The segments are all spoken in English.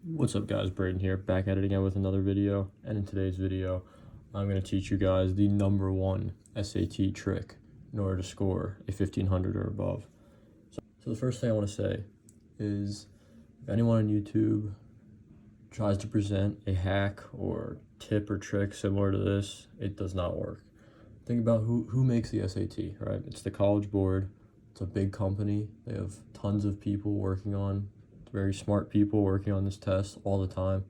What's up guys, Braden here, back at it again with another video. And in today's video, I'm going to teach you guys the #1 SAT trick in order to score a 1500 or above. So the first thing I want to say is, if anyone on YouTube tries to present a hack or tip or trick similar to this, it does not work. Think about who makes the SAT, right? It's the College Board. It's a big company. They have tons of people working on, very smart people working on this test all the time.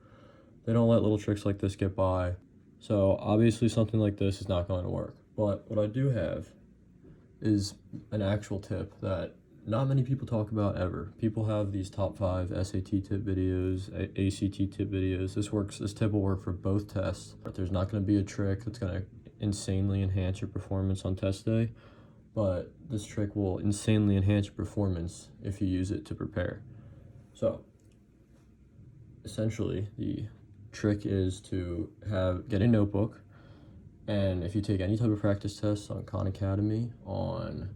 They don't let little tricks like this get by. So obviously something like this is not going to work. But what I do have is an actual tip that not many people talk about ever. People have these top 5 SAT tip videos, ACT tip videos. This tip will work for both tests. But there's not going to be a trick that's going to insanely enhance your performance on test day. But this trick will insanely enhance your performance if you use it to prepare. So essentially the trick is to get a notebook, and if you take any type of practice tests on Khan Academy, on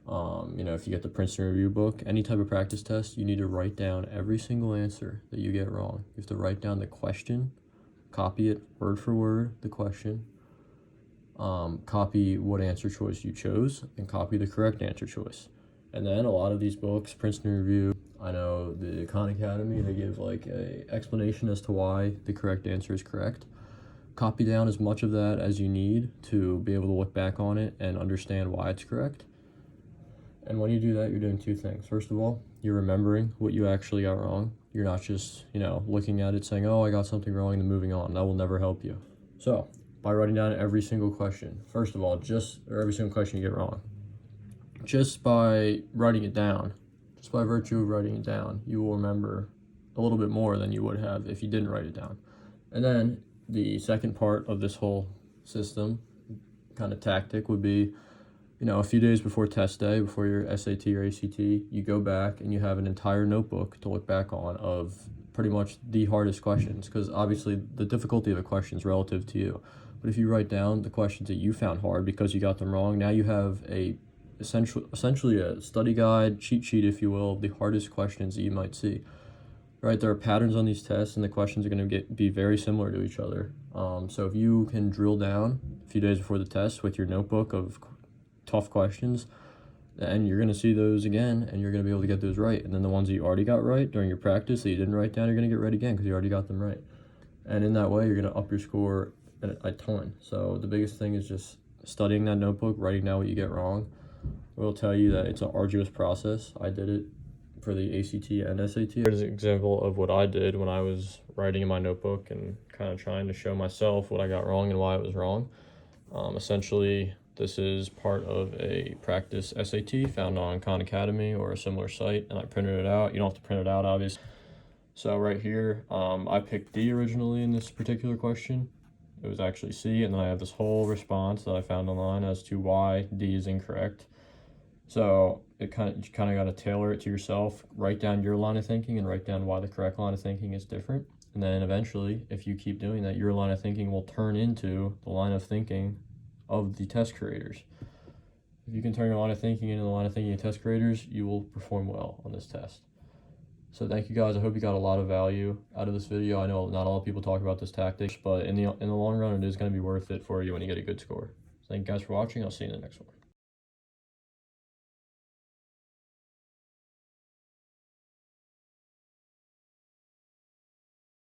if you get the Princeton Review book, any type of practice test, you need to write down every single answer that you get wrong. You have to write down the question, copy it word for word, the question, copy what answer choice you chose, and copy the correct answer choice. And then a lot of these books, Princeton Review, I know the Khan Academy, they give like a explanation as to why the correct answer is correct. Copy down as much of that as you need to be able to look back on it and understand why it's correct. And when you do that, you're doing two things. First of all, you're remembering what you actually got wrong. You're not just, looking at it saying, oh, I got something wrong, and moving on. That will never help you. So by writing down every single question, first of all, every single question you get wrong, just by writing it down, just by virtue of writing it down, you will remember a little bit more than you would have if you didn't write it down. And then the second part of this whole system, kind of tactic, would be, a few days before test day, before your SAT or ACT, you go back and you have an entire notebook to look back on of pretty much the hardest questions, because obviously the difficulty of a question is relative to you. But if you write down the questions that you found hard because you got them wrong, now you have essentially a study guide, cheat sheet, if you will, of the hardest questions that you might see. Right, there are patterns on these tests, and the questions are going to be very similar to each other. So if you can drill down a few days before the test with your notebook of tough questions, then you're going to see those again, and you're going to be able to get those right. And then the ones that you already got right during your practice that you didn't write down, you're going to get right again because you already got them right. And in that way, you're going to up your score a ton. So the biggest thing is just studying that notebook, writing down what you get wrong. I will tell you that it's an arduous process. I did it for the ACT and SAT. Here's an example of what I did when I was writing in my notebook and kind of trying to show myself what I got wrong and why it was wrong. Essentially, this is part of a practice SAT found on Khan Academy or a similar site, and I printed it out. You don't have to print it out, obviously. So right here, I picked D originally in this particular question. It was actually C, and then I have this whole response that I found online as to why D is incorrect. So you kind of got to tailor it to yourself, write down your line of thinking and write down why the correct line of thinking is different. And then eventually, if you keep doing that, your line of thinking will turn into the line of thinking of the test creators. If you can turn your line of thinking into the line of thinking of test creators, you will perform well on this test. So thank you guys. I hope you got a lot of value out of this video. I know not a lot of people talk about this tactic, but in the long run, it is going to be worth it for you when you get a good score. Thank you guys for watching. I'll see you in the next one.